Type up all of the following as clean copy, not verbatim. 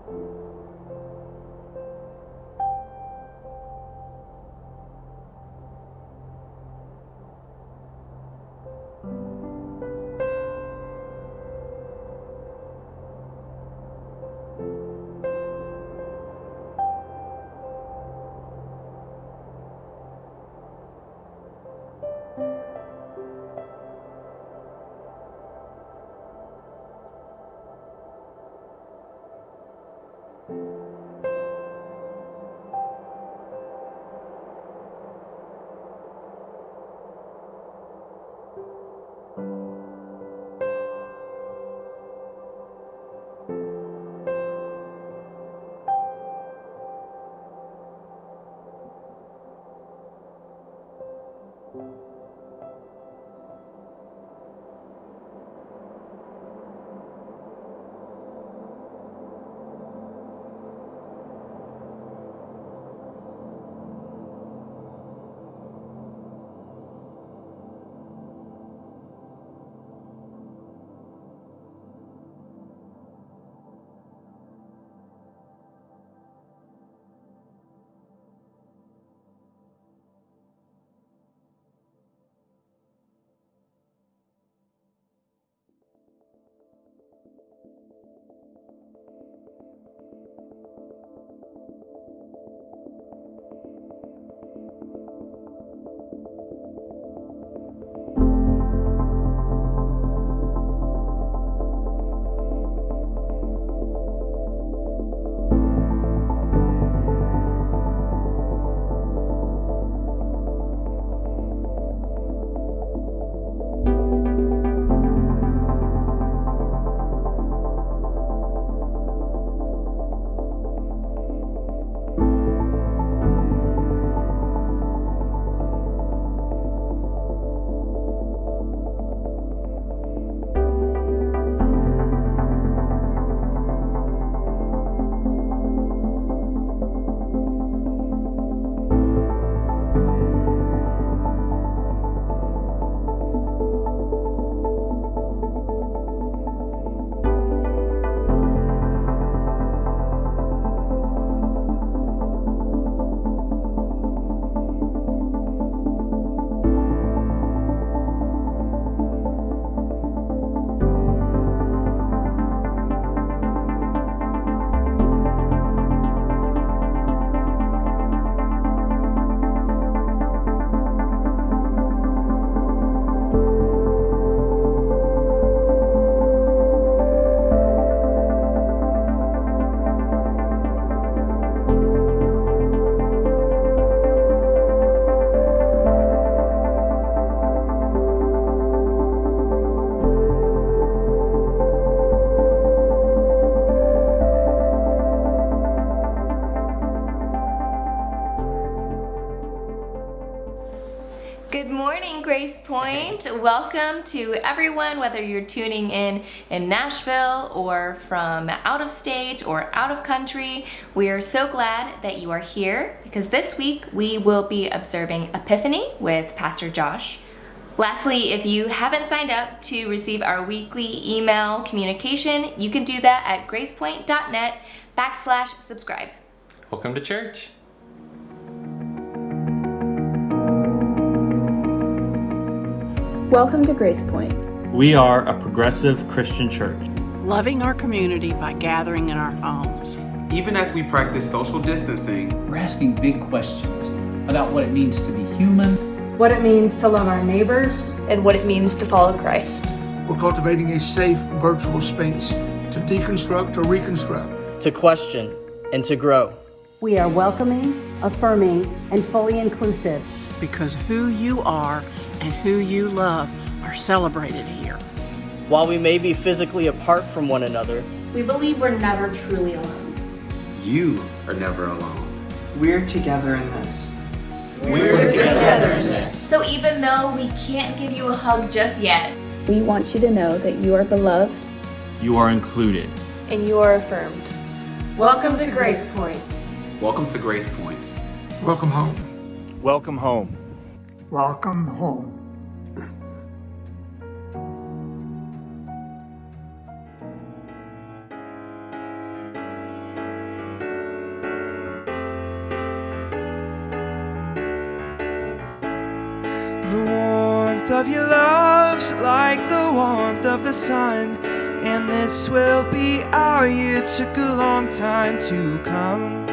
Good morning, GracePointe. Welcome to everyone, whether you're tuning in Nashville or from out of state or out of country. We are so glad that you are here because this week we will be observing Epiphany with Pastor Josh. Lastly, if you haven't signed up to receive our weekly email communication, you can do that at gracepointe.net/subscribe. Welcome to church. Welcome to GracePointe. We are a progressive Christian church, loving our community by gathering in our homes. Even as we practice social distancing, we're asking big questions about what it means to be human, what it means to love our neighbors, and what it means to follow Christ. We're cultivating a safe virtual space to deconstruct or reconstruct, to question and to grow. We are welcoming, affirming, and fully inclusive. Because who you are and who you love are celebrated here. While we may be physically apart from one another, we believe we're never truly alone. You are never alone. We're together in this. We're together in this. So even though we can't give you a hug just yet, we want you to know that you are beloved, you are included, and you are affirmed. Welcome to GracePointe. Welcome to GracePointe. Welcome home. Welcome home. Welcome home. of your love's like the warmth of the sun, and this will be our year. Took a long time to come.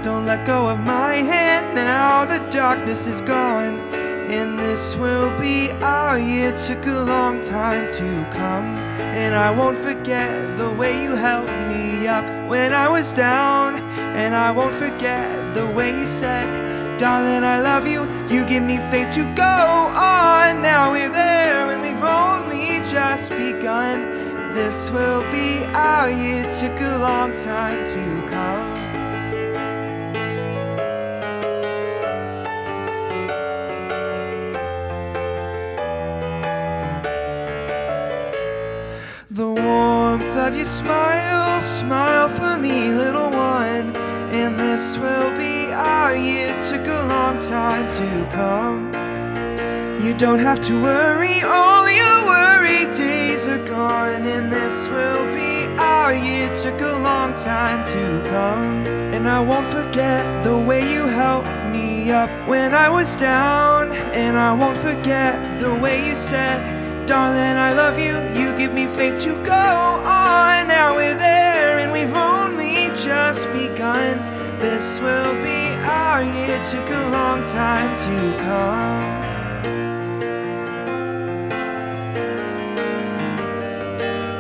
Don't let go of my hand now, the darkness is gone, and this will be our year. Took a long time to come, and I won't forget the way you held me up when I was down, and I won't forget the way you said, darling, I love you. You give me faith to go on. Now we're there and we've only just begun. This will be our year. Took a long time to come. The warmth of your smile, smile for me, little one, and this will be our year. Took a long time to come. You don't have to worry, all your worry days are gone, and this will be our year. Took a long time to come, and I won't forget the way you helped me up when I was down, and I won't forget the way you said, darling, I love you. You give me faith to go on. Now we're there and we've only just begun. This will be our year. Took a long time to come.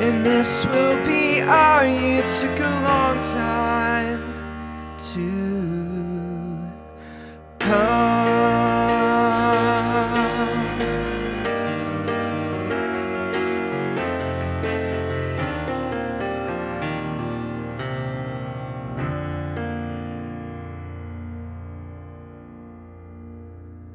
And this will be our year. Took a long time to come.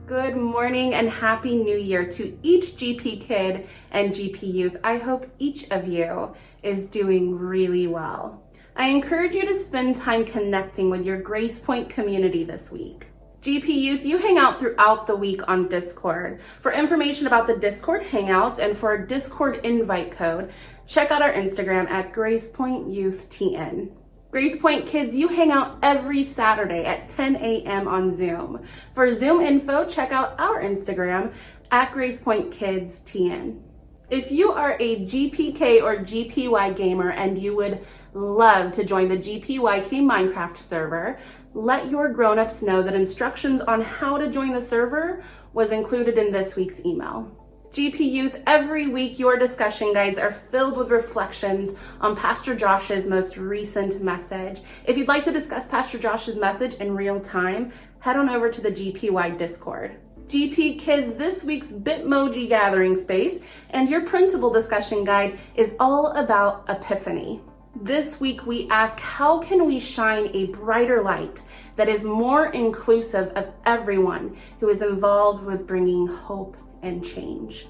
Good morning and Happy New Year to each GP kid and GP youth. I hope each of you is doing really well. I encourage you to spend time connecting with your GracePointe community this week. GP youth, you hang out throughout the week on Discord. For information about the Discord Hangouts and for a Discord invite code, check out our Instagram at GracePointeYouthTN. GracePointe kids, you hang out every Saturday at 10 a.m. on Zoom. For Zoom info, check out our Instagram at GracePointeKidsTN. If you are a GPK or GPY gamer and you would love to join the GPYK Minecraft server, let your grown-ups know that instructions on how to join the server was included in this week's email. GP Youth, every week your discussion guides are filled with reflections on Pastor Josh's most recent message. If you'd like to discuss Pastor Josh's message in real time, head on over to the GPY Discord. GP kids, this week's Bitmoji gathering space and your printable discussion guide is all about Epiphany. This week we ask, how can we shine a brighter light that is more inclusive of everyone who is involved with bringing hope and change?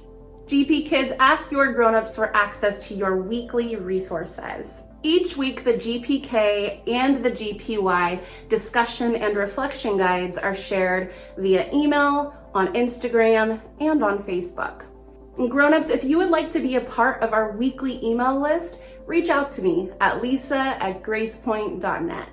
GP kids, ask your grown-ups for access to your weekly resources. Each week, the GPK and the GPY discussion and reflection guides are shared via email, on Instagram, and on Facebook. And grown-ups, if you would like to be a part of our weekly email list, reach out to me at lisa@gracepointe.net.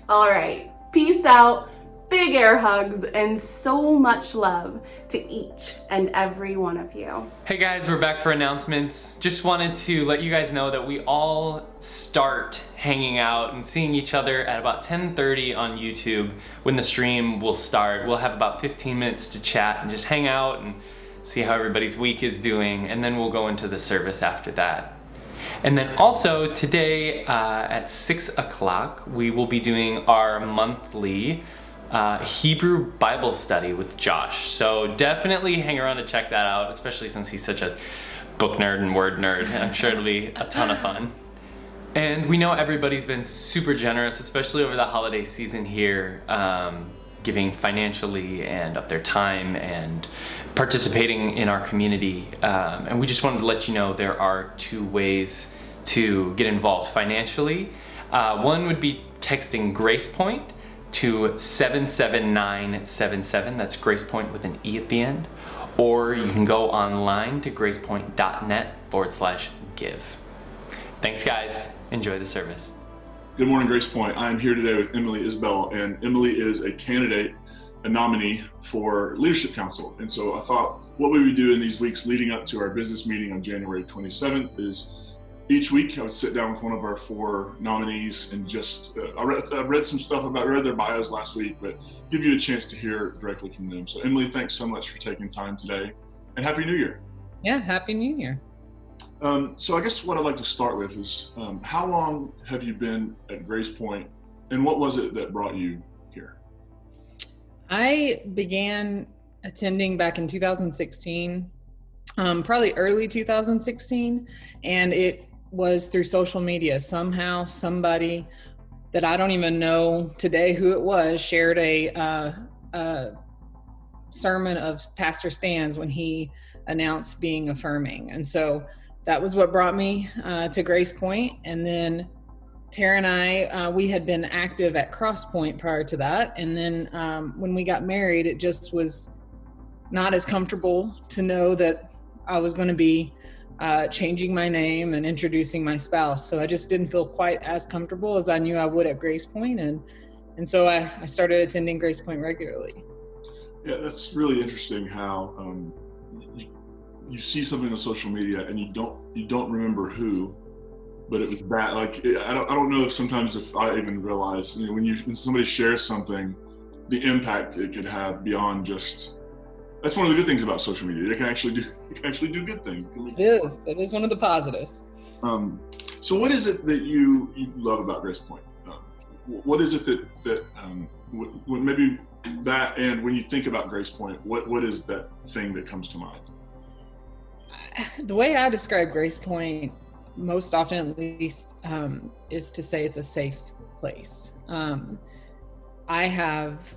All right, peace out. Big air hugs and so much love to each and every one of you. Hey guys, we're back for announcements. Just wanted to let you guys know that we all start hanging out and seeing each other at about 10:30 on YouTube when the stream will start. We'll have about 15 minutes to chat and just hang out and see how everybody's week is doing, and then we'll go into the service after that. And then also today at 6 o'clock, we will be doing our monthly Hebrew Bible study with Josh. So definitely hang around to check that out, especially since he's such a book nerd and word nerd, and I'm sure it'll be a ton of fun. And we know everybody's been super generous, especially over the holiday season here, giving financially and of their time and participating in our community. And we just wanted to let you know there are two ways to get involved financially. One would be texting GracePointe to 77977, that's GracePointe with an E at the end, or you can go online to gracepointe.net/give. Thanks guys, enjoy the service. Good morning, GracePointe. I'm here today with Emily Isbell, and Emily is a candidate, a nominee for Leadership Council. And so I thought what we would do in these weeks leading up to our business meeting on January 27th is each week I would sit down with one of our 4 nominees and just, I read some stuff about, read their bios last week, but give you a chance to hear directly from them. So Emily, thanks so much for taking time today, and Happy New Year. Yeah, Happy New Year. So I guess what I'd like to start with is, how long have you been at GracePointe, and what was it that brought you here? I began attending back in 2016, probably early 2016, and it was through social media. Somehow somebody that I don't even know today who it was shared a sermon of Pastor Stan's when he announced being affirming. And so that was what brought me to GracePointe. And then Tara and I, we had been active at CrossPoint prior to that. And then when we got married, it just was not as comfortable to know that I was going to be changing my name and introducing my spouse. So I just didn't feel quite as comfortable as I knew I would at GracePointe. And so I started attending GracePointe regularly. Yeah, that's really interesting how you see something on social media and you don't remember who, but it was that. Like, I don't know if sometimes if I even realize, when somebody shares something, the impact it could have beyond just. That's one of the good things about social media. It can actually do good things. It is one of the positives. So what is it that you love about GracePointe? What is it that maybe that, and when you think about GracePointe, what is that thing that comes to mind? The way I describe GracePointe, most often at least, is to say it's a safe place. I have,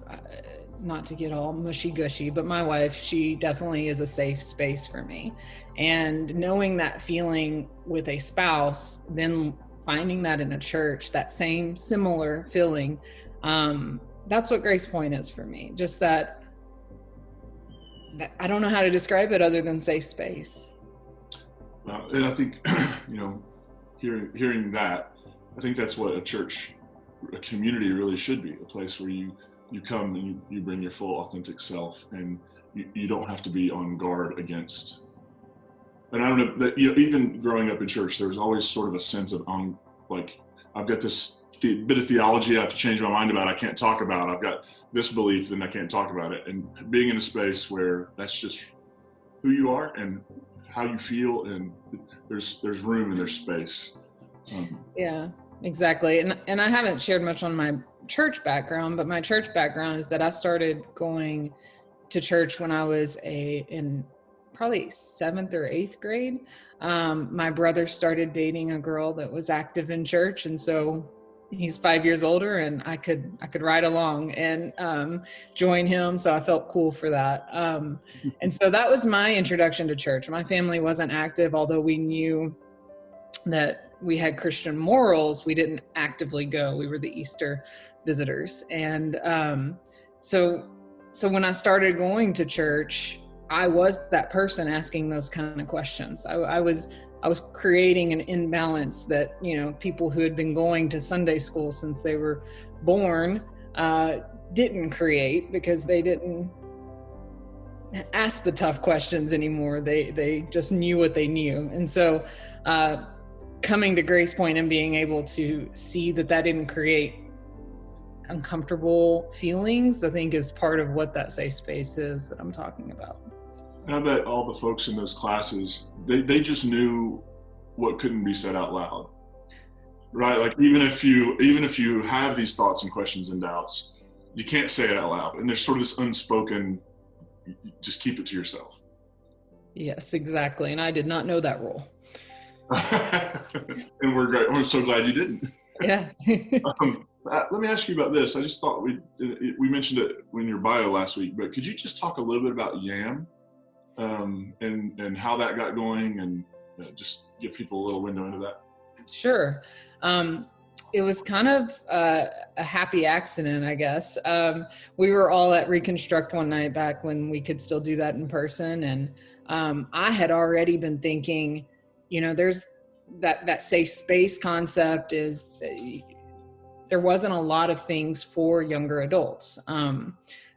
not to get all mushy-gushy, but my wife, she definitely is a safe space for me. And knowing that feeling with a spouse, then finding that in a church, that same similar feeling, that's what GracePointe is for me. Just that I don't know how to describe it other than safe space. And I think, hearing that, I think that's what a community really should be, a place where you come and you bring your full authentic self, and you don't have to be on guard against. And I don't know that, even growing up in church, there was always sort of a sense of, I've got this bit of theology I have to change my mind about, I can't talk about. I've got this belief and I can't talk about it. And being in a space where that's just who you are and how you feel, and there's room and there's space. Yeah, exactly. And I haven't shared much on my church background, but my church background is that I started going to church when I was in probably 7th or 8th grade. My brother started dating a girl that was active in church, and so he's 5 years older, and I could ride along and join him, so I felt cool for that. And so that was my introduction to church. My family wasn't active, although we knew that we had Christian morals. We didn't actively go. We were the Easter visitors. And so when I started going to church, I was that person asking those kind of questions. I was creating an imbalance that, people who had been going to Sunday school since they were born didn't create, because they didn't ask the tough questions anymore. They just knew what they knew. And so coming to GracePointe and being able to see that didn't create uncomfortable feelings, I think is part of what that safe space is that I'm talking about. And I bet all the folks in those classes, they just knew what couldn't be said out loud, right? Like even if you have these thoughts and questions and doubts, you can't say it out loud. And there's sort of this unspoken, just keep it to yourself. Yes, exactly. And I did not know that rule. And we're so glad you didn't. Yeah. Let me ask you about this. I just thought we mentioned it in your bio last week, but could you just talk a little bit about YAM and how that got going, and just give people a little window into that? Sure. It was kind of a happy accident, I guess. We were all at Reconstruct one night back when we could still do that in person. And I had already been thinking, there's that safe space concept is, there wasn't a lot of things for younger adults.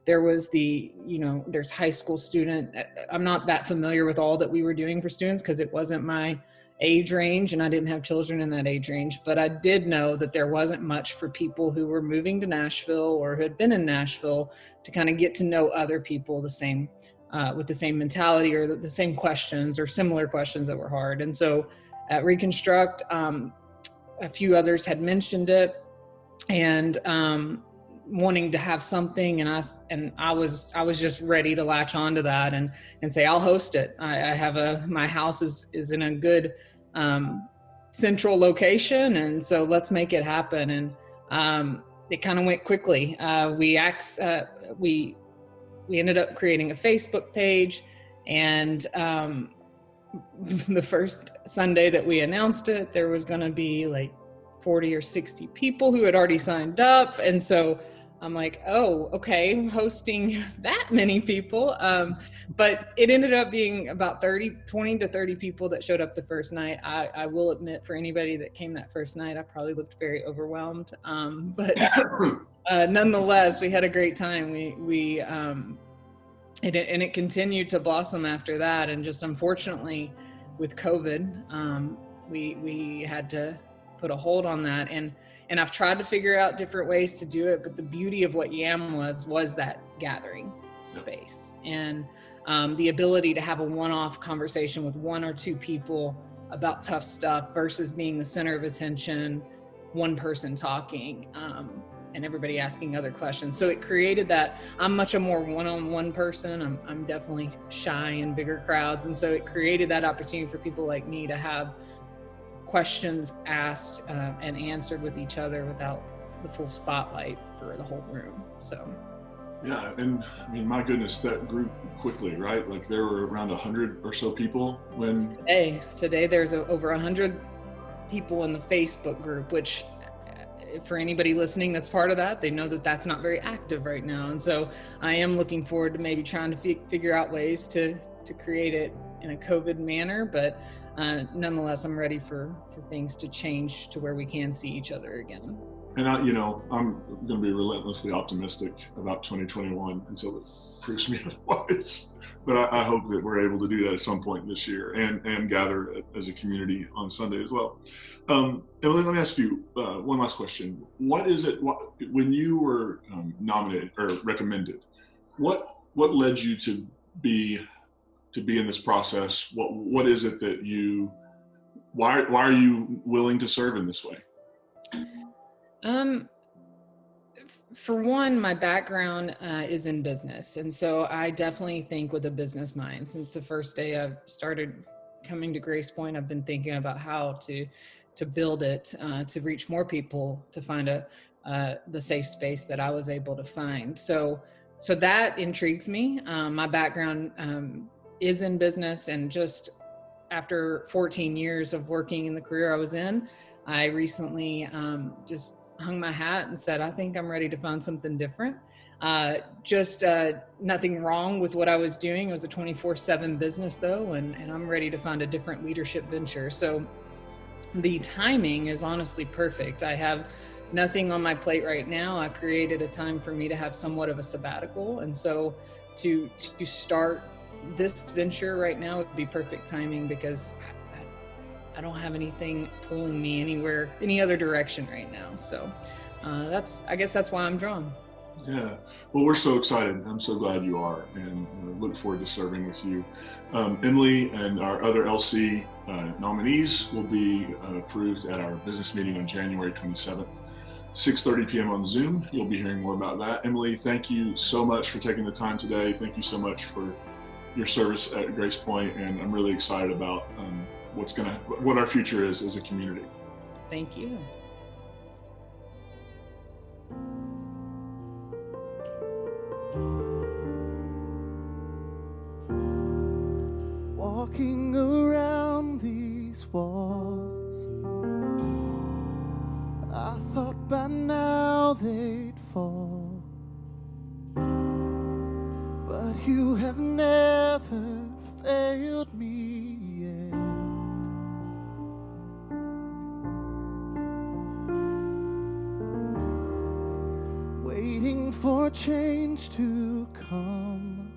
there was there's high school student. I'm not that familiar with all that we were doing for students because it wasn't my age range and I didn't have children in that age range, but I did know that there wasn't much for people who were moving to Nashville or who had been in Nashville to kind of get to know other people the same with the same mentality or the same questions or similar questions that were hard. And so at Reconstruct, a few others had mentioned it and wanting to have something, and I was just ready to latch onto that and say I'll host it. I have my house is in a good central location, and so let's make it happen. And it kind of went quickly. We ended up creating a Facebook page, and the first Sunday that we announced it, there was going to be like 40 or 60 people who had already signed up. And so I'm like, oh, okay, hosting that many people. But it ended up being about 20 to 30 people that showed up the first night. I will admit, for anybody that came that first night, I probably looked very overwhelmed. But nonetheless, we had a great time. It continued to blossom after that. And just unfortunately with COVID, we had to put a hold on that. And I've tried to figure out different ways to do it, but the beauty of what YAM was that gathering space and the ability to have a one-off conversation with one or two people about tough stuff versus being the center of attention, one person talking, and everybody asking other questions. So it created that. I'm much a more one-on-one person. I'm definitely shy in bigger crowds. And so it created that opportunity for people like me to have questions asked and answered with each other without the full spotlight for the whole room. So yeah, and I mean, my goodness, that grew quickly, right? Like there were around 100 or so people when today there's over 100 people in the Facebook group, which for anybody listening that's part of that, they know that that's not very active right now. And so I am looking forward to maybe trying to figure out ways to create it in a COVID manner, but nonetheless, I'm ready for things to change to where we can see each other again. And I'm going to be relentlessly optimistic about 2021 until it proves me otherwise. But I hope that we're able to do that at some point this year and gather as a community on Sunday as well. Emily, let me ask you one last question. What is it, when you were nominated or recommended, what led you to be in this process? What is it that why are you willing to serve in this way? For one, my background is in business. And so I definitely think with a business mind. Since the first day I've started coming to GracePointe, I've been thinking about how to build it, to reach more people, to find the safe space that I was able to find. So that intrigues me. My background is in business, and just after 14 years of working in the career I was in, I recently just hung my hat and said, I think I'm ready to find something different. Nothing wrong with what I was doing. It was a 24/7 business though, and I'm ready to find a different leadership venture. So the timing is honestly perfect. I have nothing on my plate right now. I created a time for me to have somewhat of a sabbatical. And so to start this venture right now would be perfect timing, because I don't have anything pulling me any other direction right now. So I guess that's why I'm drawn. Yeah, well, we're so excited. I'm so glad you are, and look forward to serving with you. Emily and our other LC nominees will be approved at our business meeting on January 27th, 6:30 p.m. on Zoom. You'll be hearing more about that. Emily, thank you so much for taking the time today. Thank you so much for your service at GracePointe, and I'm really excited about what our future is as a community. Thank you. Walking around these walls, I thought by now they'd fall, but you have never failed me yet. Waiting waiting for change to come,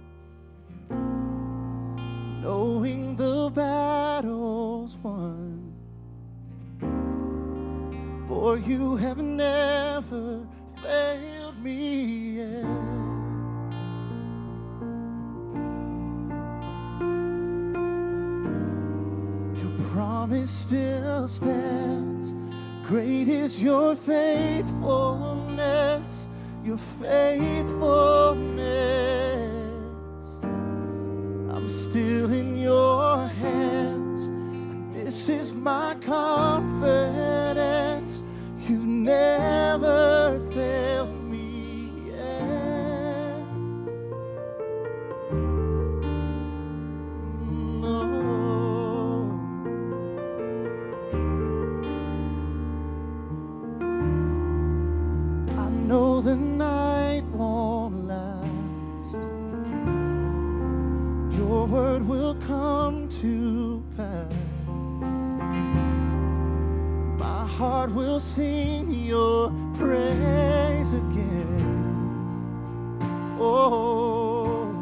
knowing the battle's won, for you have never failed me yet. Your promise still stands. Great is your faithfulness, your faithfulness. I'm still in your hands, and this is my confidence. You've never failed me yet. No. I know the night won't last. Your word will come to pass. My heart will sing your praise again. Oh,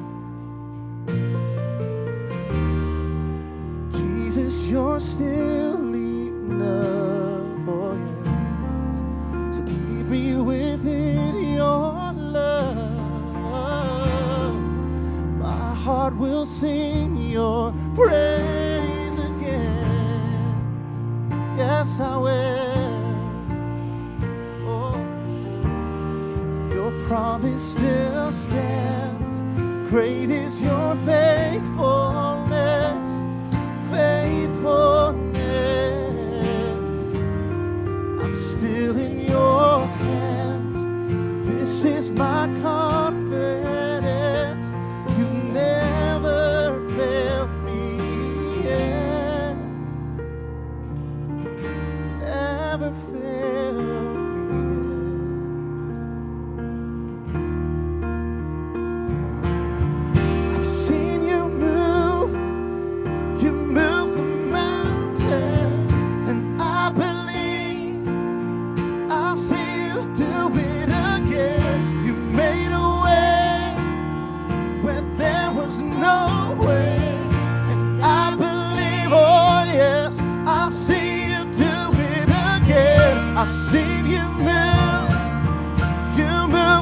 Jesus, you're still enough. Oh, yes. So keep me within your love. My heart will sing your praise again. Yes, I will. Oh, your promise still stands. Great is your faithfulness, faithfulness. I'm still in your hands. This is my confidence. You've never failed me yet. Never failed me yet. I've seen you move the mountains, and I believe I'll see you do it again. You made a way where there was no way, and I believe, oh yes, I'll see you do it again. I've seen you move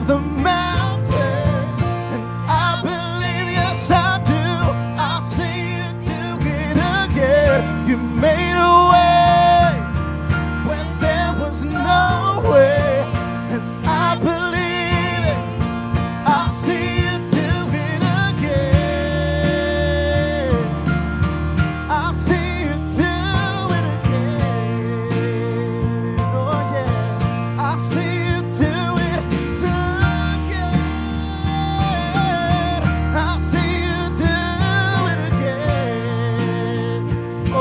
the mountains, and I believe, yes I do, I'll see you do it again. You made a way when there was no way, and I believe it. I'll see you do it again. I'll see you do it again. Oh yes, I'll see you do it again. I'll see you do it again. Oh,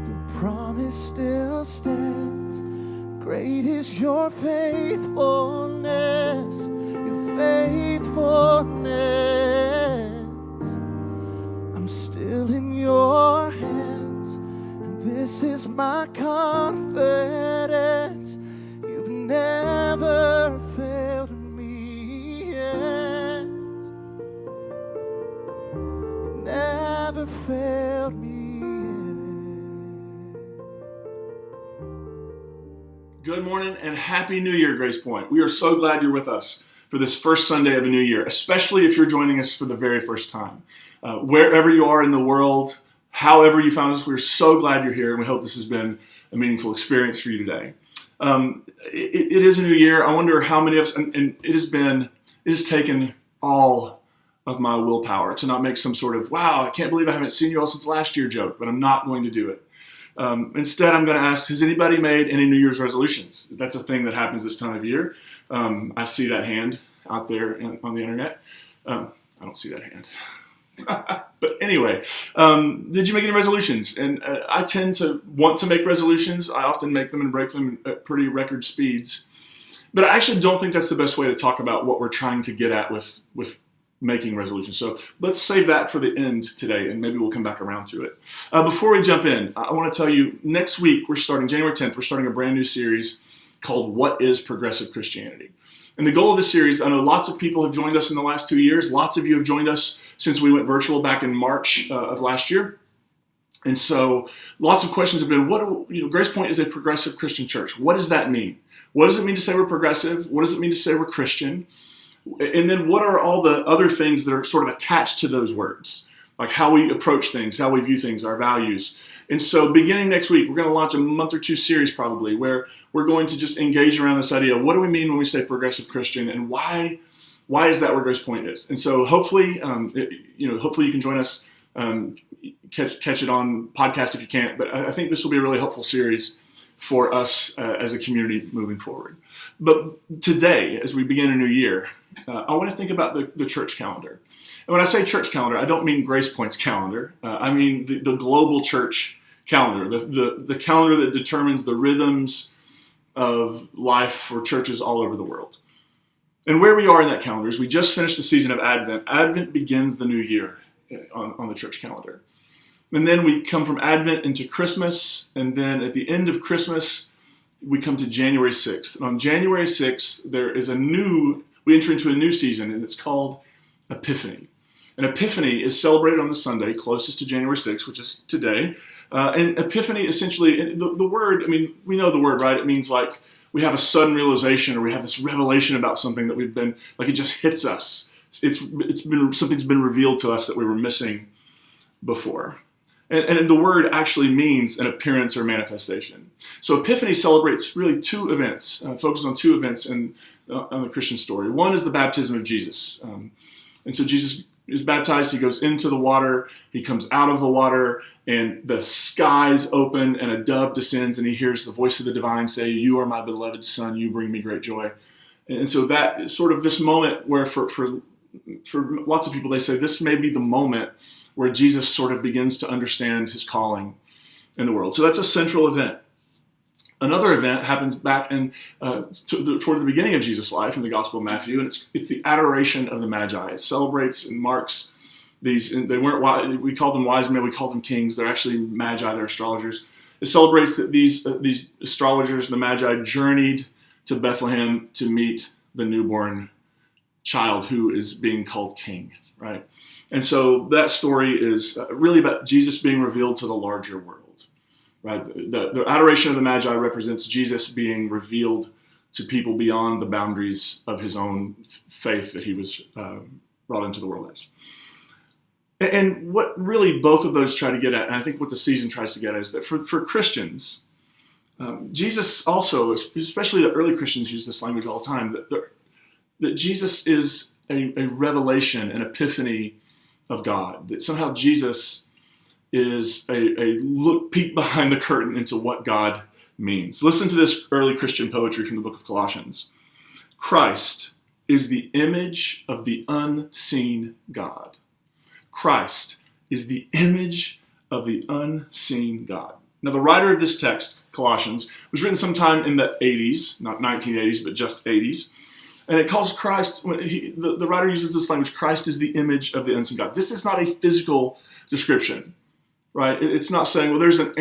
your promise still stands. Great is your faithfulness, your faithfulness. I'm still in your hands, and this is my confidence. You've never failed me yet. You never failed me yet. Good morning and Happy New Year, GracePointe. We are so glad you're with us for this first Sunday of a new year, especially if you're joining us for the very first time. Wherever you are in the world, however you found us, we're so glad you're here, and we hope this has been a meaningful experience for you today. It is a new year. I wonder how many of us, and it has taken all of my willpower to not make some sort of, wow, I can't believe I haven't seen you all since last year joke, but I'm not going to do it. Instead, I'm going to ask, has anybody made any New Year's resolutions? That's a thing that happens this time of year. I see that hand out there on the internet. I don't see that hand. But anyway, did you make any resolutions? And I tend to want to make resolutions. I often make them and break them at pretty record speeds. But I actually don't think that's the best way to talk about what we're trying to get at with making resolutions. So let's save that for the end today, and maybe we'll come back around to it. Before we jump in, I want to tell you, next week, we're starting, January 10th, we're starting a brand new series called What is Progressive Christianity? And the goal of this series, I know lots of people have joined us in the last 2 years. Lots of you have joined us since we went virtual back in March of last year. And so lots of questions have been, GracePointe is a progressive Christian church. What does that mean? What does it mean to say we're progressive? What does it mean to say we're Christian? And then what are all the other things that are sort of attached to those words? Like how we approach things, how we view things, our values. And so beginning next week, we're going to launch a month or two series probably where we're going to just engage around this idea of what do we mean when we say progressive Christian, and why is that where GracePointe is? And so hopefully, hopefully you can join us, catch it on podcast if you can't. But I think this will be a really helpful series for us as a community moving forward. But today, as we begin a new year, I want to think about the church calendar. And when I say church calendar, I don't mean GracePointe's calendar. I mean the global church calendar, the calendar that determines the rhythms of life for churches all over the world. And where we are in that calendar is we just finished the season of Advent. Advent begins the new year on the church calendar. And then we come from Advent into Christmas, and then at the end of Christmas, we come to January 6th. And on January 6th, we enter into a new season, and it's called Epiphany. And Epiphany is celebrated on the Sunday closest to January 6th, which is today. And Epiphany essentially, the word, we know the word, right? It means like we have a sudden realization, or we have this revelation about something that we've been, like it just hits us. Something's been revealed to us that we were missing before. And the word actually means an appearance or manifestation. So Epiphany celebrates really two events, focuses on two events on the Christian story. One is the baptism of Jesus. And so Jesus is baptized, he goes into the water, he comes out of the water, and the skies open, and a dove descends, and he hears the voice of the divine say, "You are my beloved son, you bring me great joy." And so that is sort of this moment where for lots of people, they say this may be the moment where Jesus sort of begins to understand his calling in the world. So that's a central event. Another event happens back toward the beginning of Jesus' life in the Gospel of Matthew, and it's the adoration of the Magi. It celebrates and marks these, and they weren't wise, we call them wise men, we call them kings. They're actually Magi, they're astrologers. It celebrates that these astrologers, the Magi, journeyed to Bethlehem to meet the newborn child who is being called king, right? And so that story is really about Jesus being revealed to the larger world, right? The adoration of the Magi represents Jesus being revealed to people beyond the boundaries of his own faith that he was brought into the world as. And what really both of those try to get at, and I think what the season tries to get at, is that for Christians, Jesus also, especially the early Christians use this language all the time, that Jesus is a revelation, an epiphany of God, that somehow Jesus is a peek behind the curtain into what God means. Listen to this early Christian poetry from the book of Colossians. Christ is the image of the unseen God. Christ is the image of the unseen God. Now, the writer of this text, Colossians, was written sometime in the 80s, not 1980s, but just 80s. And it calls Christ, the writer uses this language, Christ is the image of the unseen God. This is not a physical description, right? It's not saying, well, there's an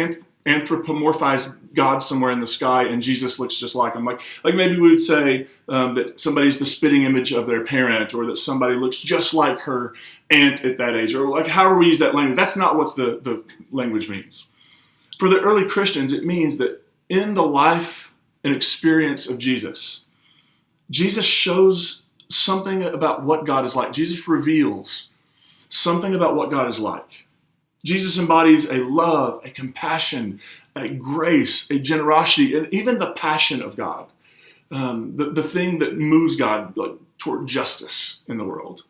anthropomorphized God somewhere in the sky and Jesus looks just like him. Like maybe we would say that somebody's the spitting image of their parent, or that somebody looks just like her aunt at that age, or like however we use that language. That's not what the language means. For the early Christians, it means that in the life and experience of Jesus shows something about what God is like. Jesus reveals something about what God is like. Jesus embodies a love, a compassion, a grace, a generosity, and even the passion of God. The thing that moves God toward justice in the world.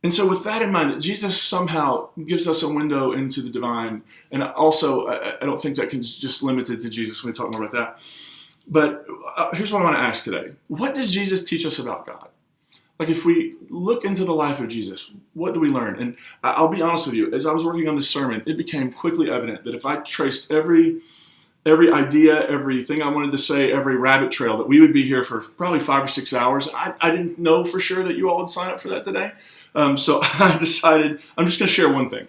And so with that in mind, that Jesus somehow gives us a window into the divine. And also, I don't think that can just limited to Jesus when we talk more about that. But here's what I want to ask today. What does Jesus teach us about God? Like if we look into the life of Jesus, what do we learn? And I'll be honest with you, as I was working on this sermon, it became quickly evident that if I traced every idea, everything I wanted to say, every rabbit trail, that we would be here for probably 5 or 6 hours. I didn't know for sure that you all would sign up for that today. So I decided I'm just going to share one thing.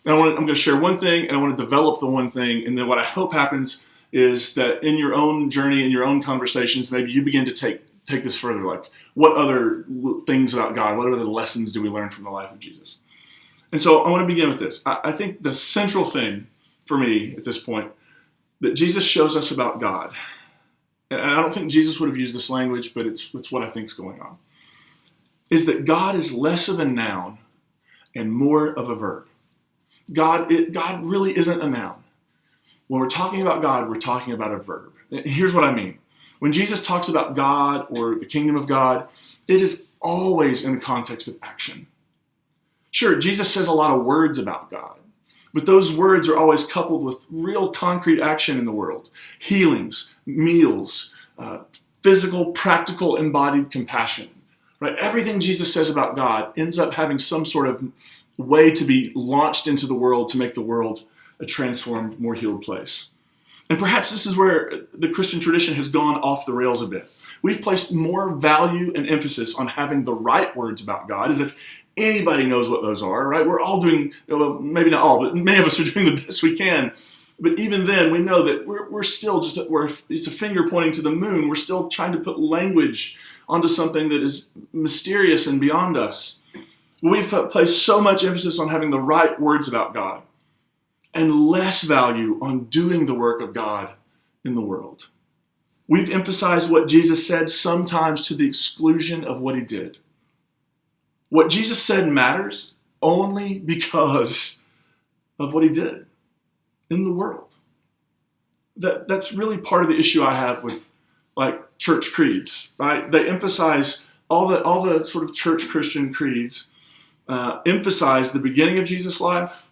And I'm going to share one thing, and I want to develop the one thing. And then what I hope happens is that in your own journey, in your own conversations, maybe you begin to take this further. Like, what other things about God, what other lessons do we learn from the life of Jesus? And so I want to begin with this. I think the central thing for me at this point that Jesus shows us about God, and I don't think Jesus would have used this language, but it's what I think is going on, is that God is less of a noun and more of a verb. God really isn't a noun. When we're talking about God, we're talking about a verb. And here's what I mean. When Jesus talks about God or the kingdom of God, it is always in the context of action. Sure, Jesus says a lot of words about God, but those words are always coupled with real concrete action in the world. Healings, meals, physical, practical, embodied compassion. Right? Everything Jesus says about God ends up having some sort of way to be launched into the world to make the world a transformed, more healed place. And perhaps this is where the Christian tradition has gone off the rails a bit. We've placed more value and emphasis on having the right words about God, as if anybody knows what those are, right? We're all doing, well, maybe not all, but many of us are doing the best we can. But even then, we know that we're still just, it's a finger pointing to the moon. We're still trying to put language onto something that is mysterious and beyond us. We've placed so much emphasis on having the right words about God and less value on doing the work of God in the world. We've emphasized what Jesus said sometimes to the exclusion of what he did. What Jesus said matters only because of what he did in the world. That's really part of the issue I have with like church creeds, right? They emphasize all the sort of church Christian creeds emphasize the beginning of Jesus' life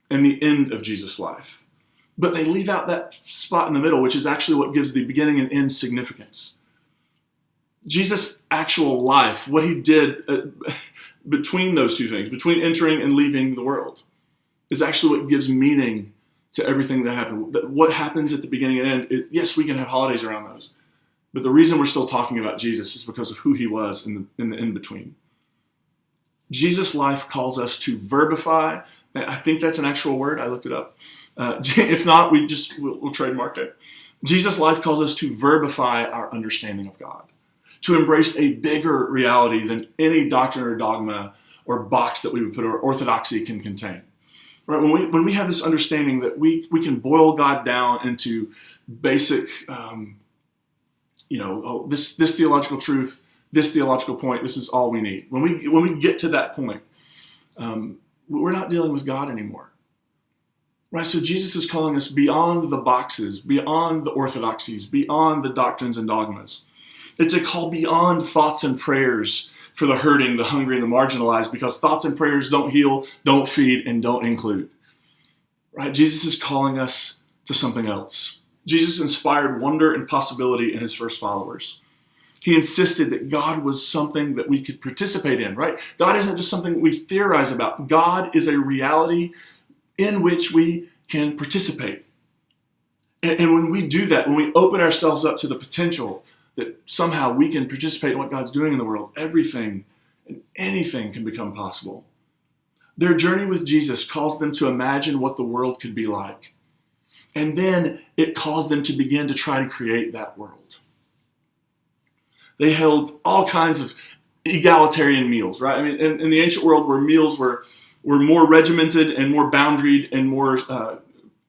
and the end of Jesus' life. But they leave out that spot in the middle, which is actually what gives the beginning and end significance. Jesus' actual life, what he did between those two things, between entering and leaving the world, is actually what gives meaning to everything that happened. What happens at the beginning and end, yes, we can have holidays around those. But the reason we're still talking about Jesus is because of who he was in the in-between. Jesus' life calls us to verbify. I think that's an actual word. I looked it up. If not, we'll trademark it. Jesus' life calls us to verbify our understanding of God, to embrace a bigger reality than any doctrine or dogma or box that we would put or orthodoxy can contain. Right? When we have this understanding that we can boil God down into basic, this theological truth, this theological point, this is all we need. When we get to that point, we're not dealing with God anymore. Right? So Jesus is calling us beyond the boxes, beyond the orthodoxies, beyond the doctrines and dogmas. It's a call beyond thoughts and prayers for the hurting, the hungry, and the marginalized, because thoughts and prayers don't heal, don't feed, and don't include. Right? Jesus is calling us to something else. Jesus inspired wonder and possibility in his first followers. He insisted that God was something that we could participate in, right? God isn't just something we theorize about. God is a reality in which we can participate. And when we do that, when we open ourselves up to the potential that somehow we can participate in what God's doing in the world, everything and anything can become possible. Their journey with Jesus calls them to imagine what the world could be like. And then it calls them to begin to try to create that world. They held all kinds of egalitarian meals, right? I mean, in the ancient world where meals were more regimented and more boundaried and more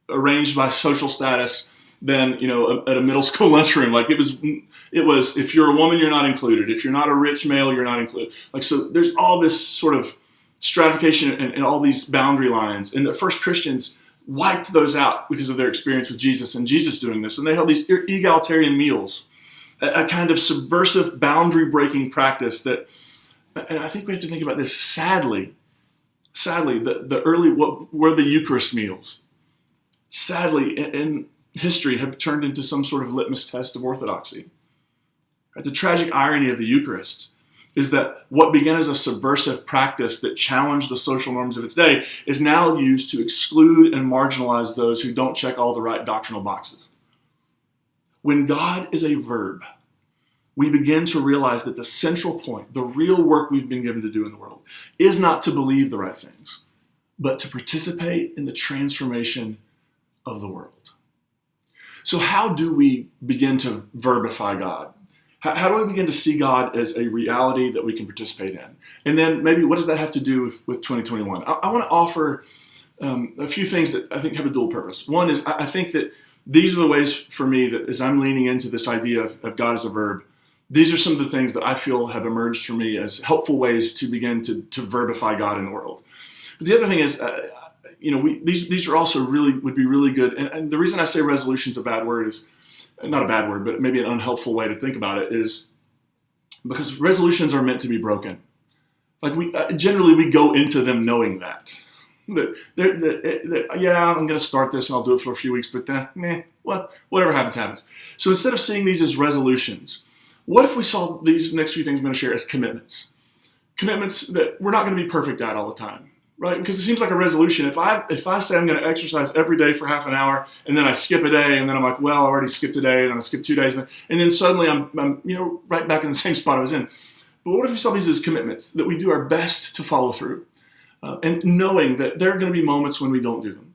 arranged by social status than, at a middle school lunchroom. Like it was, if you're a woman, you're not included. If you're not a rich male, you're not included. Like, so there's all this sort of stratification and all these boundary lines. And the first Christians wiped those out because of their experience with Jesus and Jesus doing this. And they held these egalitarian meals, a kind of subversive boundary-breaking practice that, and I think we have to think about this, sadly, the early, what were the Eucharist meals, sadly, in history have turned into some sort of litmus test of orthodoxy. Right? The tragic irony of the Eucharist is that what began as a subversive practice that challenged the social norms of its day is now used to exclude and marginalize those who don't check all the right doctrinal boxes. When God is a verb, we begin to realize that the central point, the real work we've been given to do in the world, is not to believe the right things, but to participate in the transformation of the world. So how do we begin to verbify God? How do we begin to see God as a reality that we can participate in? And then maybe what does that have to do with 2021? I want to offer a few things that I think have a dual purpose. One is I think that these are the ways for me that as I'm leaning into this idea of God as a verb, these are some of the things that I feel have emerged for me as helpful ways to begin to verbify God in the world. But the other thing is, these are also would be really good. And the reason I say resolution is a bad word is, not a bad word, but maybe an unhelpful way to think about it is because resolutions are meant to be broken. Like we go into them knowing that yeah, I'm going to start this and I'll do it for a few weeks, but then, whatever happens, happens. So instead of seeing these as resolutions, what if we saw these next few things I'm going to share as commitments? Commitments that we're not going to be perfect at all the time. Right? Because it seems like a resolution. If I say I'm going to exercise every day for half an hour, and then I skip a day, and then I'm like, well, I already skipped a day, and then I skipped 2 days, and then suddenly I'm right back in the same spot I was in. But what if we saw these as commitments that we do our best to follow through, and knowing that there are going to be moments when we don't do them.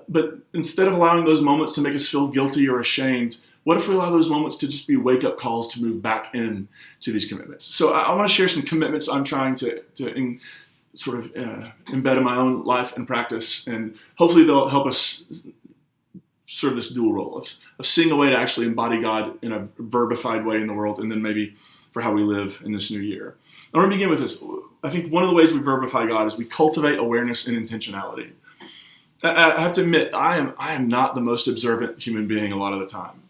But instead of allowing those moments to make us feel guilty or ashamed, what if we allow those moments to just be wake-up calls to move back in to these commitments? So I want to share some commitments I'm trying to embed in my own life and practice, and hopefully they'll help us serve this dual role of seeing a way to actually embody God in a verbified way in the world, and then maybe for how we live in this new year. I want to begin with this. I think one of the ways we verbify God is we cultivate awareness and intentionality. I have to admit, I am not the most observant human being a lot of the time.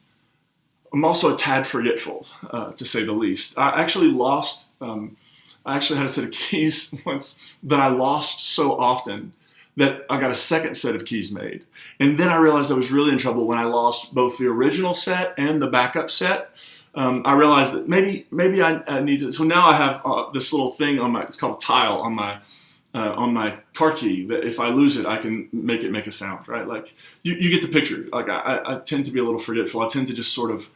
I'm also a tad forgetful, to say the least. I actually had a set of keys once that I lost so often that I got a second set of keys made. And then I realized I was really in trouble when I lost both the original set and the backup set. I realized that maybe I need to. So now I have this little thing it's called a tile on my car key that if I lose it, I can make it make a sound, right? Like you get the picture. Like I tend to be a little forgetful. I tend to just sort of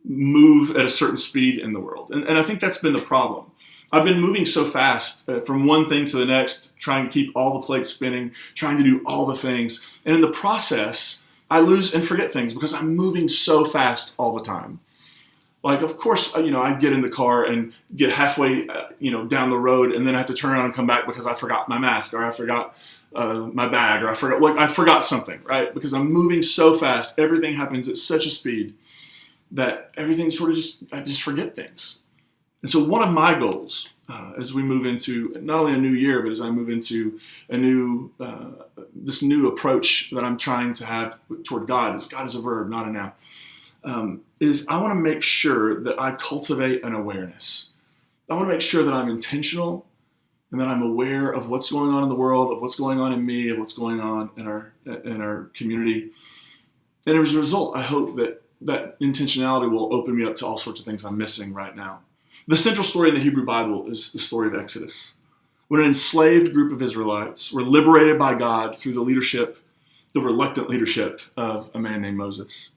move at a certain speed in the world. And I think that's been the problem. I've been moving so fast from one thing to the next, trying to keep all the plates spinning, trying to do all the things. And in the process, I lose and forget things because I'm moving so fast all the time. Like, of course, I get in the car and get halfway, down the road, and then I have to turn around and come back because I forgot my mask, or I forgot my bag, or I forgot something, right? Because I'm moving so fast, everything happens at such a speed that everything I just forget things. And so one of my goals as we move into not only a new year, but as I move into this new approach that I'm trying to have toward God, is God is a verb, not a noun, is I want to make sure that I cultivate an awareness. I want to make sure that I'm intentional and that I'm aware of what's going on in the world, of what's going on in me, of what's going on in our community. And as a result, I hope that intentionality will open me up to all sorts of things I'm missing right now. The central story in the Hebrew Bible is the story of Exodus, when an enslaved group of Israelites were liberated by God through the reluctant leadership of a man named Moses.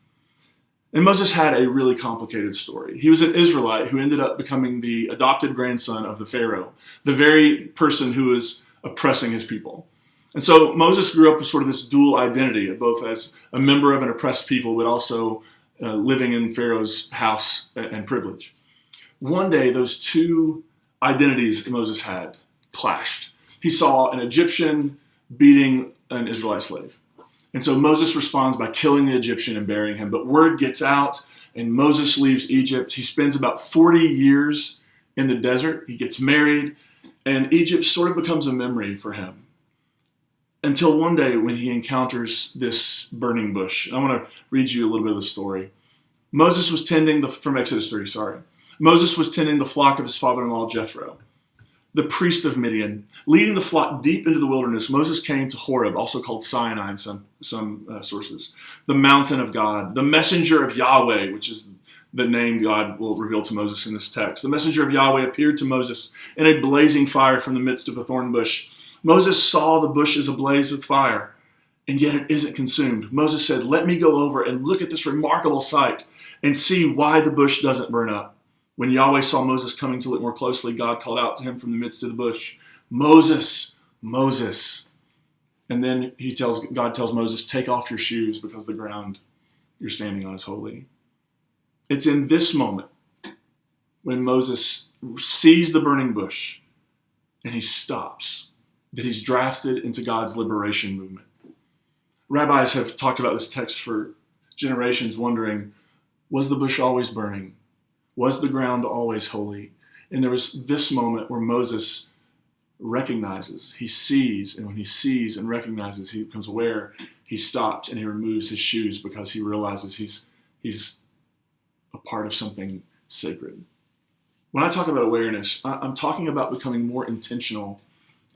And Moses had a really complicated story. He was an Israelite who ended up becoming the adopted grandson of the Pharaoh, the very person who was oppressing his people. And so Moses grew up with sort of this dual identity, both as a member of an oppressed people, but also living in Pharaoh's house and privilege. One day, those two identities Moses had clashed. He saw an Egyptian beating an Israelite slave. And so Moses responds by killing the Egyptian and burying him. But word gets out, and Moses leaves Egypt. He spends about 40 years in the desert. He gets married, and Egypt sort of becomes a memory for him. Until one day when he encounters this burning bush. I want to read you a little bit of the story. Moses was tending from Exodus 30, Moses was tending the flock of his father-in-law Jethro, the priest of Midian. Leading the flock deep into the wilderness, Moses came to Horeb, also called Sinai in some sources, the mountain of God, the messenger of Yahweh, which is the name God will reveal to Moses in this text. The messenger of Yahweh appeared to Moses in a blazing fire from the midst of a thorn bush. Moses saw the bush as ablaze with fire, and yet it isn't consumed. Moses said, "Let me go over and look at this remarkable sight and see why the bush doesn't burn up." When Yahweh saw Moses coming to look more closely, God called out to him from the midst of the bush, Moses, Moses. And then God tells Moses, take off your shoes because the ground you're standing on is holy. It's in this moment when Moses sees the burning bush and he stops that he's drafted into God's liberation movement. Rabbis have talked about this text for generations, wondering, was the bush always burning? Was the ground always holy? And there was this moment where Moses recognizes, he sees, and when he sees and recognizes, he becomes aware, he stops and he removes his shoes because he realizes he's a part of something sacred. When I talk about awareness, I'm talking about becoming more intentional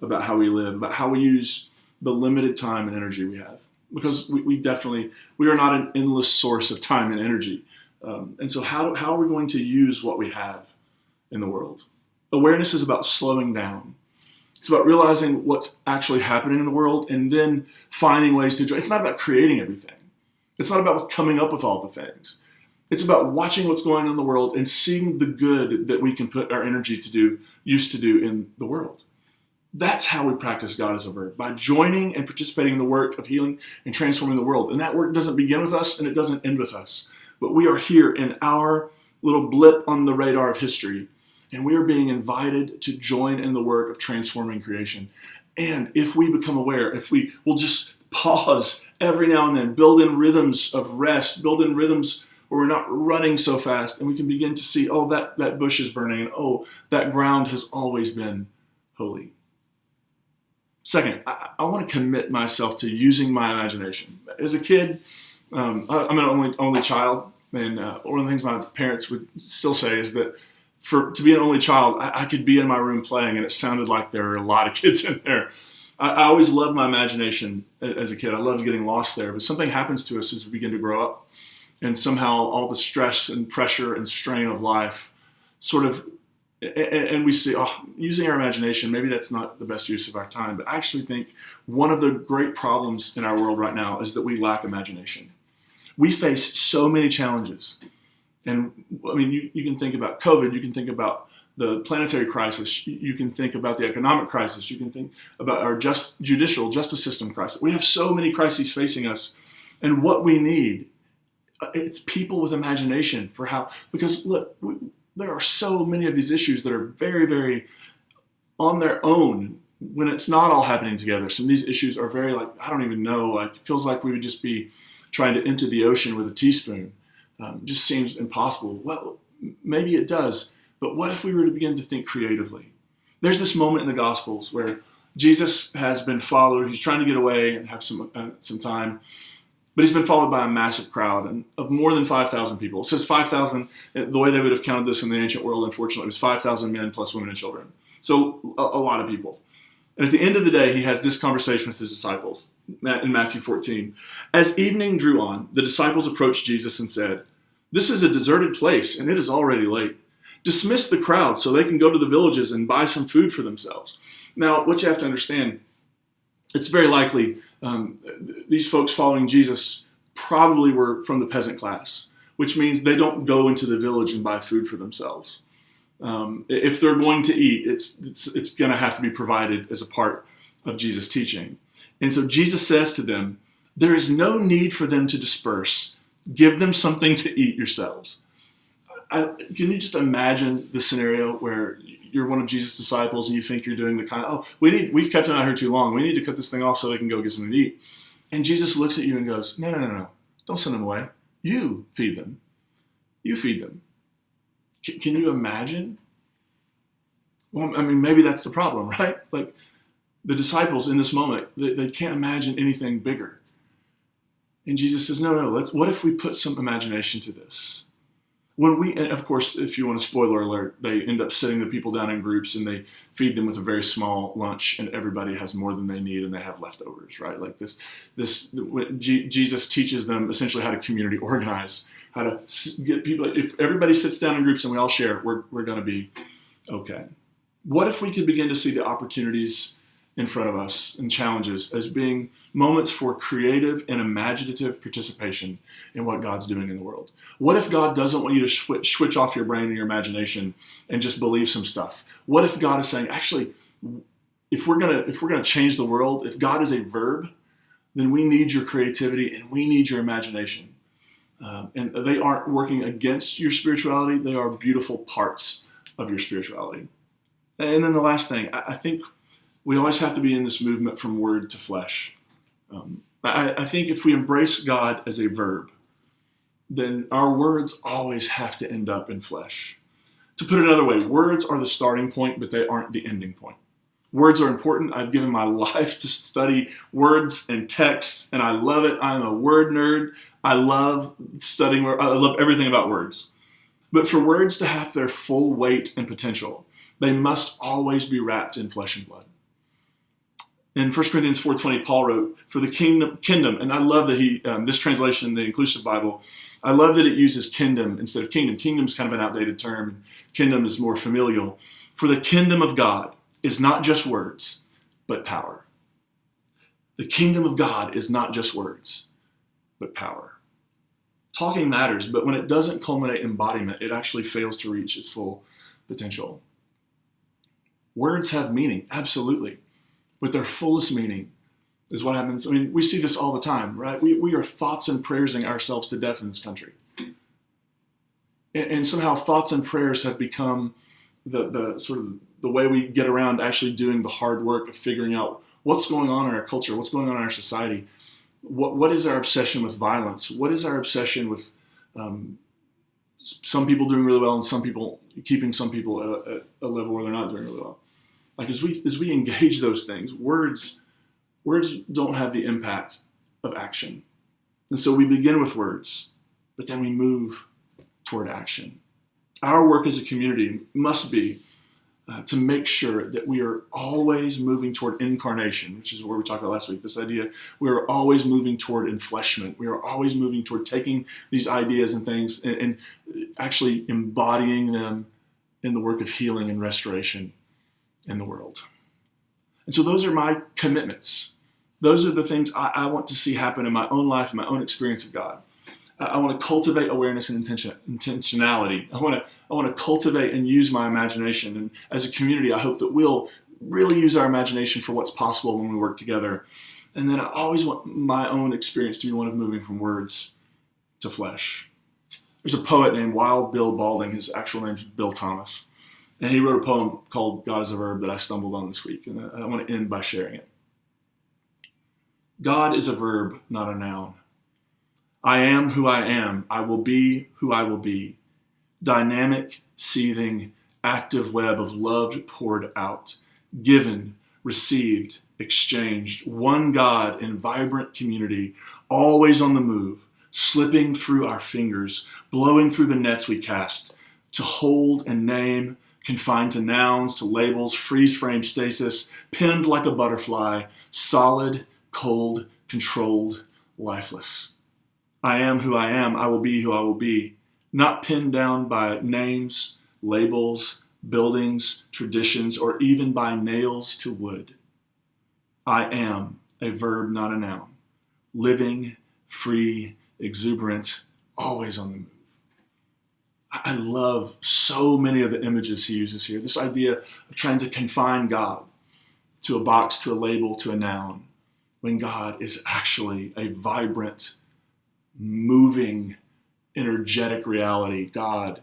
about how we live, about how we use the limited time and energy we have. Because we are not an endless source of time and energy. And so how are we going to use what we have in the world? Awareness is about slowing down. It's about realizing what's actually happening in the world and then finding ways to enjoy. It's not about creating everything. It's not about coming up with all the things. It's about watching what's going on in the world and seeing the good that we can put our energy used to do in the world. That's how we practice God as a verb, by joining and participating in the work of healing and transforming the world. And that work doesn't begin with us and it doesn't end with us. But we are here in our little blip on the radar of history, and we are being invited to join in the work of transforming creation. And if we become aware, if we will just pause every now and then, build in rhythms of rest, build in rhythms where we're not running so fast, and we can begin to see, oh, that bush is burning, and oh, that ground has always been holy. Second, I want to commit myself to using my imagination. As a kid, I'm an only child, and one of the things my parents would still say is that to be an only child, I could be in my room playing, and it sounded like there were a lot of kids in there. I always loved my imagination as a kid. I loved getting lost there, but something happens to us as we begin to grow up, and somehow all the stress and pressure and strain of life sort of, and we see, using our imagination, maybe that's not the best use of our time, but I actually think one of the great problems in our world right now is that we lack imagination. We face so many challenges. And I mean, you can think about COVID, you can think about the planetary crisis, you can think about the economic crisis, you can think about our judicial justice system crisis. We have so many crises facing us, and what we need, it's people with imagination for how, because look, there are so many of these issues that are very, very on their own when it's not all happening together. Some of these issues are very I don't even know, it feels like we would just be trying to enter the ocean with a teaspoon. Just seems impossible. Well, maybe it does, but what if we were to begin to think creatively? There's this moment in the Gospels where Jesus has been followed. He's trying to get away and have some time, but he's been followed by a massive crowd and of more than 5,000 people. It says 5,000. The way they would have counted this in the ancient world, unfortunately, it was 5,000 men plus women and children. So a lot of people. And at the end of the day, he has this conversation with his disciples in Matthew 14. As evening drew on, the disciples approached Jesus and said, "This is a deserted place, and it is already late. Dismiss the crowd so they can go to the villages and buy some food for themselves." Now, what you have to understand, it's very likely these folks following Jesus probably were from the peasant class, which means they don't go into the village and buy food for themselves. If they're going to eat, it's going to have to be provided as a part of Jesus' teaching. And so Jesus says to them, there is no need for them to disperse. Give them something to eat yourselves. Can you just imagine the scenario where you're one of Jesus' disciples and you think you're doing the kind of, we've kept them out here too long. We need to cut this thing off so they can go get something to eat. And Jesus looks at you and goes, no. Don't send them away. You feed them. You feed them. Can you imagine? Well, I mean, maybe that's the problem, right? Like the disciples in this moment, they can't imagine anything bigger. And Jesus says, no, what if we put some imagination to this? And of course, if you want a spoiler alert, they end up sitting the people down in groups and they feed them with a very small lunch, and everybody has more than they need and they have leftovers, right? Like Jesus teaches them essentially how to community organize, how to get people. If everybody sits down in groups and we all share, we're going to be okay. What if we could begin to see the opportunities in front of us and challenges as being moments for creative and imaginative participation in what God's doing in the world. What if God doesn't want you to switch off your brain and your imagination and just believe some stuff? What if God is saying, actually, if we're gonna change the world, if God is a verb, then we need your creativity and we need your imagination. And they aren't working against your spirituality; they are beautiful parts of your spirituality. And then the last thing, I think we always have to be in this movement from word to flesh. I think if we embrace God as a verb, then our words always have to end up in flesh. To put it another way, words are the starting point, but they aren't the ending point. Words are important. I've given my life to study words and texts, and I love it. I'm a word nerd. I love studying, I love everything about words. But for words to have their full weight and potential, they must always be wrapped in flesh and blood. In 1 Corinthians 4:20, Paul wrote, for the kingdom, and I love that this translation, the Inclusive Bible, I love that it uses kingdom instead of kingdom. Kingdom is kind of an outdated term. Kingdom is more familial. For the kingdom of God is not just words, but power. The kingdom of God is not just words, but power. Talking matters, but when it doesn't culminate in embodiment, it actually fails to reach its full potential. Words have meaning, absolutely. But their fullest meaning is what happens. I mean, we see this all the time, right? We are thoughts and prayersing ourselves to death in this country. And somehow thoughts and prayers have become the sort of the way we get around actually doing the hard work of figuring out what's going on in our culture, what's going on in our society. What is our obsession with violence? What is our obsession with some people doing really well and some people keeping some people at a level where they're not doing really well? Like as we engage those things, words don't have the impact of action. And so we begin with words, but then we move toward action. Our work as a community must be to make sure that we are always moving toward incarnation, which is where we talked about last week, this idea we are always moving toward enfleshment. We are always moving toward taking these ideas and things and actually embodying them in the work of healing and restoration in the world. And so those are my commitments. Those are the things I want to see happen in my own life, in my own experience of God. I want to cultivate awareness and intentionality. I want to cultivate and use my imagination. And as a community, I hope that we'll really use our imagination for what's possible when we work together. And then I always want my own experience to be one of moving from words to flesh. There's a poet named Wild Bill Balding. His actual name is Bill Thomas. And he wrote a poem called God is a Verb that I stumbled on this week. And I want to end by sharing it. God is a verb, not a noun. I am who I am. I will be who I will be. Dynamic, seething, active web of love poured out, given, received, exchanged. One God in vibrant community, always on the move, slipping through our fingers, blowing through the nets we cast, to hold and name, confined to nouns, to labels, freeze-frame stasis, pinned like a butterfly, solid, cold, controlled, lifeless. I am who I am. I will be who I will be. Not pinned down by names, labels, buildings, traditions, or even by nails to wood. I am a verb, not a noun. Living, free, exuberant, always on the move. I love so many of the images he uses here. This idea of trying to confine God to a box, to a label, to a noun, when God is actually a vibrant, moving, energetic reality. God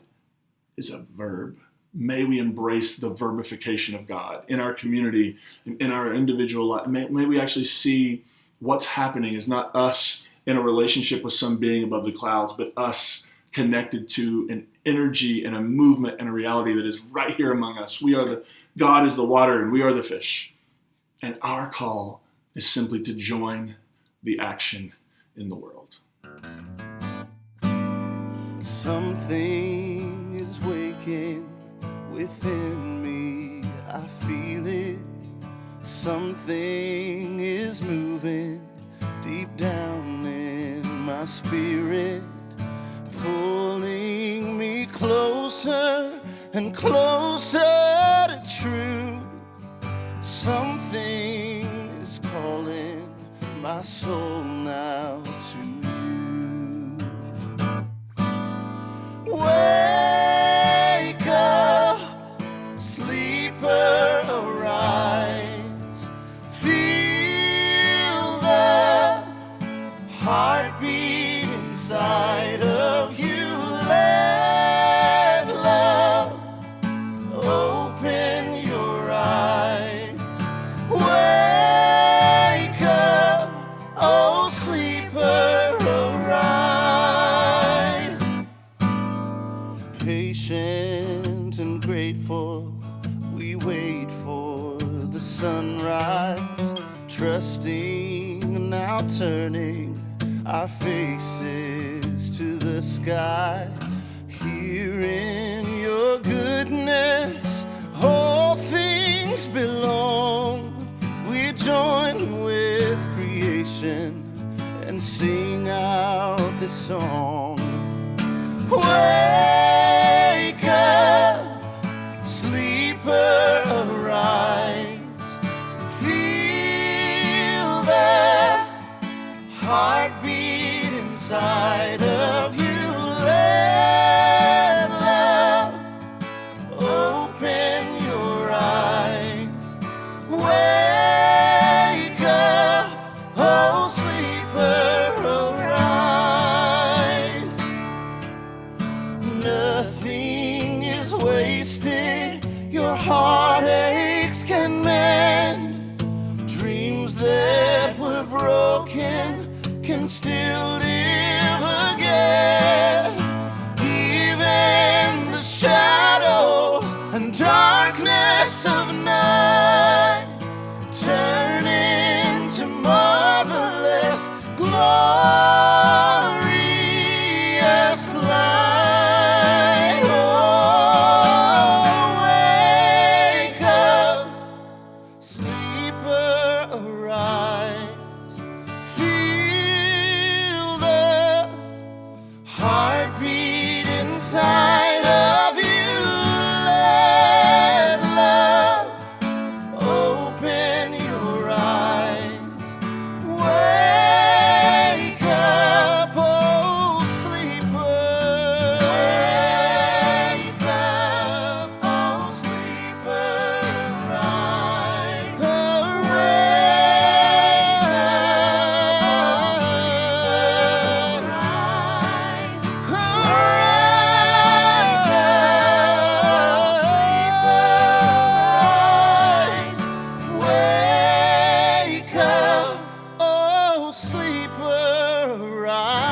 is a verb. May we embrace the verbification of God in our community, in our individual life. May we actually see what's happening is not us in a relationship with some being above the clouds, but us connected to an energy and a movement and a reality that is right here among us. God is the water and we are the fish. And our call is simply to join the action in the world. Something is waking within me. I feel it. Something is moving deep down in my spirit, pulling me closer and closer to truth. Something my soul now to you. Wake up, sleeper, arise. Feel the heartbeat inside of you. Let love open your eyes. Wake up, oh sleeper, arise. Patient and grateful, we wait for the sunrise, trusting, now turning our faces to the sky. Here in your goodness, all things belong. We join with creation and sing out this song. Wake up, sleeper, arise. Feel the heartbeat inside of you. Let love open your eyes. Wake up, oh sleeper, arise. Nothing is wasted, your heartaches can mend. Dreams that were broken can still live again. Even the shadows and darkness of night turn into marvelous, glorious light. Oh, wake up, sleeper, arise. Feel the heartbeat inside of you. Let love open your eyes. Wake up, oh sleeper. Wake up, oh sleeper, arise. Wake up, oh sleeper, arise.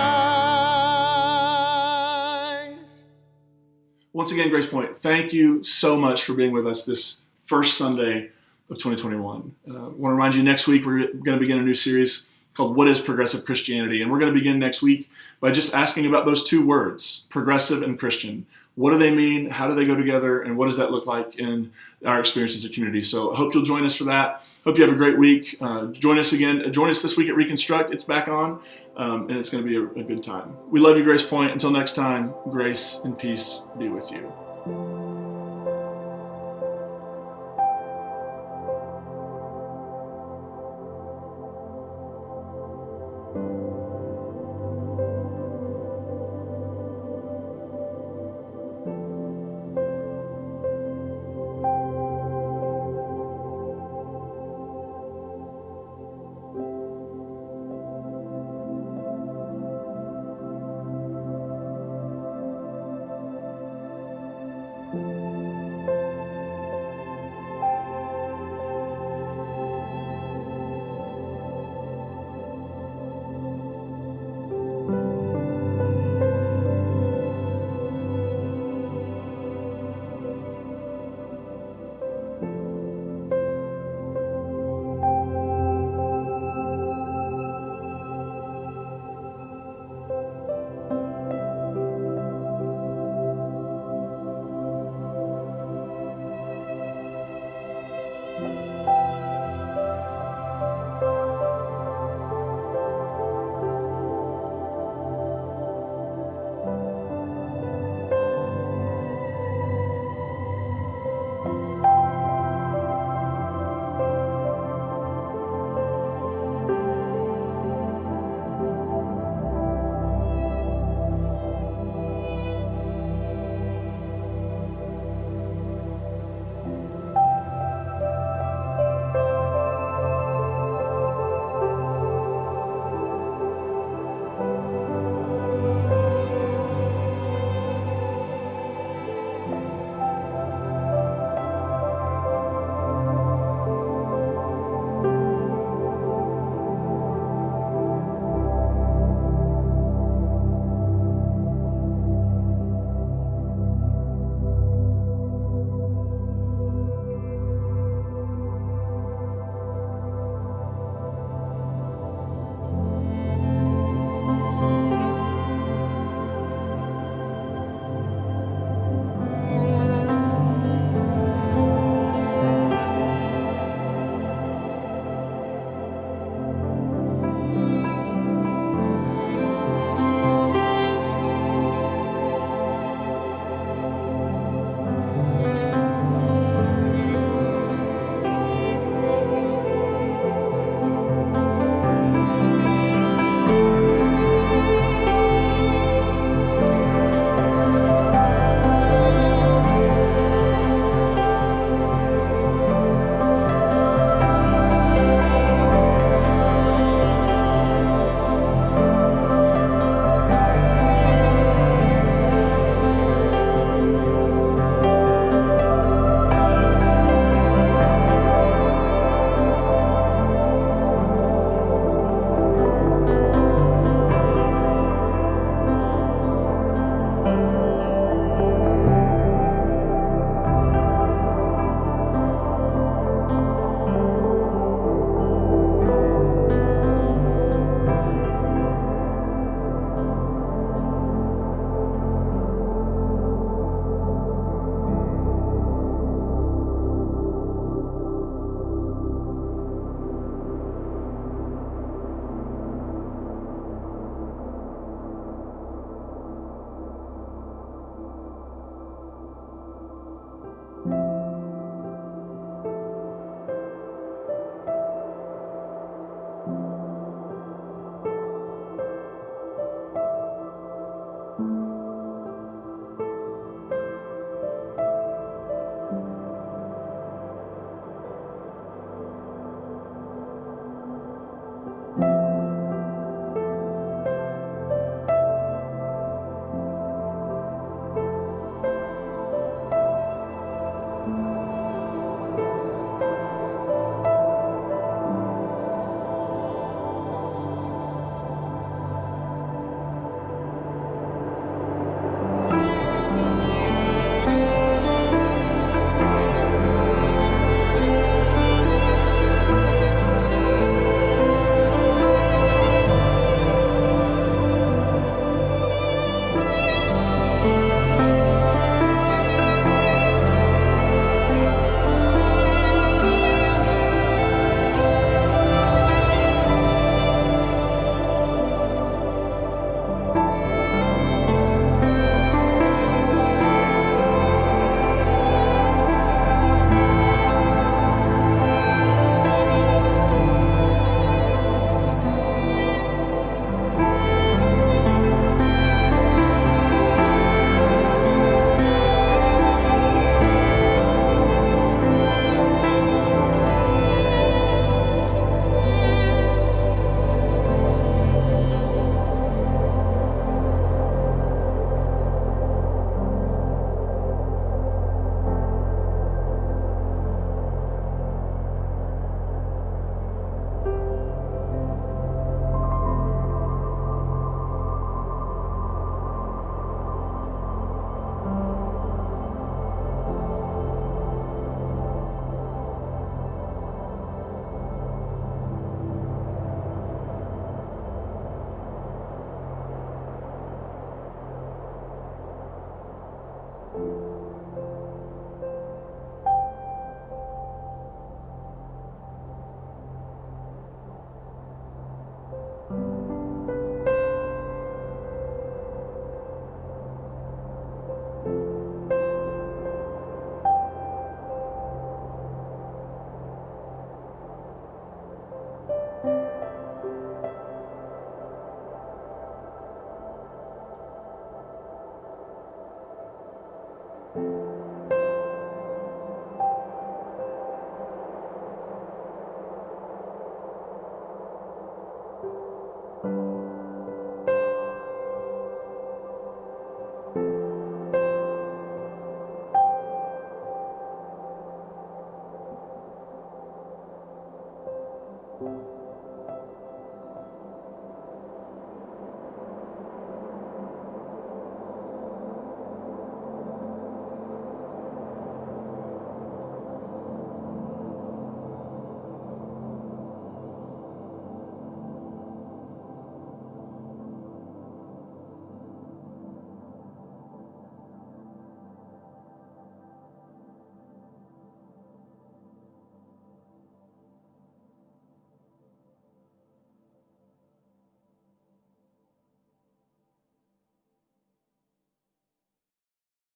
Once again, GracePointe, thank you so much for being with us this first Sunday of 2021. I want to remind you, next week we're going to begin a new series called What is Progressive Christianity? And we're going to begin next week by just asking about those two words, progressive and Christian. What do they mean? How do they go together? And what does that look like in our experience as a community? So I hope you'll join us for that. Hope you have a great week. Join us this week at Reconstruct. It's back on, and it's going to be a good time. We love you, GracePointe. Until next time, grace and peace be with you.